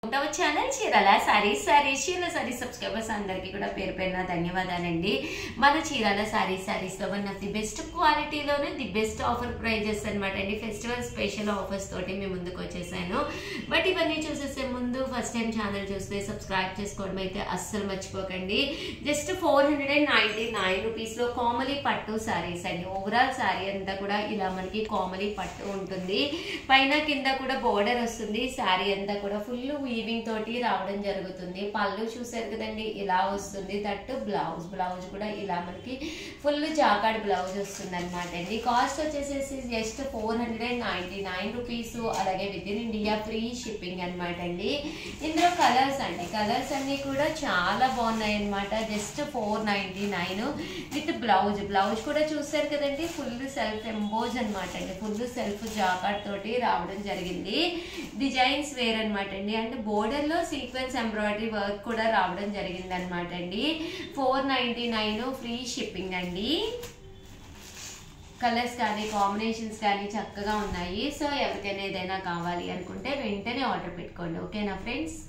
our channel Chirala sarees Chirala sarees subscribers అందరికీ కూడా పేరు పేరున ధన్యవాదాలండి. మన చీరాల సారీస్ లో వన్ ఆఫ్ ది బెస్ట్ క్వాలిటీలోనే ది బెస్ట్ ఆఫర్ ప్రైజెస్ అన్నమాట అండి. ఫెస్టివల్ స్పెషల్ ఆఫర్స్ తోటి మేము ముందుకు వచ్చేసాను. బట్ ఇవన్నీ చూసేసే ముందు ఫస్ట్ టైం ఛానల్ చూస్తే సబ్స్క్రైబ్ చేసుకోవడం అయితే అస్సలు మర్చిపోకండి. జస్ట్ 499 రూపీస్ లో కోమలి పట్టు సారీస్ అండి. ఓవరాల్ సారీ అంతా కూడా ఇలా మనకి కోమలి పట్టు ఉంటుంది. పైన కింద కూడా బోర్డర్ వస్తుంది. సారీ అంతా కూడా ఫుల్ వీవింగ్ తోటి రావడం జరుగుతుంది. పళ్ళు చూసారు కదండి, ఇలా వస్తుంది. దట్టు బ్లౌజ్ కూడా ఇలా మనకి ఫుల్ జాకాడ్ బ్లౌజ్ వస్తుంది అనమాట అండి. కాస్ట్ వచ్చేసేసి జస్ట్ 499 రూపీస్. అలాగే with in India free shipping అనమాట అండి. ఇందులో కలర్స్ అన్ని కూడా చాలా బాగున్నాయి అనమాట. జస్ట్ 499 విత్ బ్లౌజ్ కూడా చూసారు కదండి, ఫుల్ సెల్ఫ్ ఎంబోజ్ అనమాట అండి. ఫుల్ సెల్ఫ్ జాకాడ్ తోటి రావడం జరిగింది. డిజైన్స్ వేర్ అనమాట అండి. అండ్ బోర్డర్ లో సీక్వెన్స్ ఎంబ్రాయిడరీ వర్క్ కూడా రావడం జరిగింది అనమాట అండి. 499 ఫ్రీ షిప్పింగ్ అండి. కలర్స్ కానీ కాంబినేషన్స్ కానీ చక్కగా ఉన్నాయి. సో ఎవరికైనా ఏదైనా కావాలి అనుకుంటే వెంటనే ఆర్డర్ పెట్టుకోండి. ఓకేనా ఫ్రెండ్స్?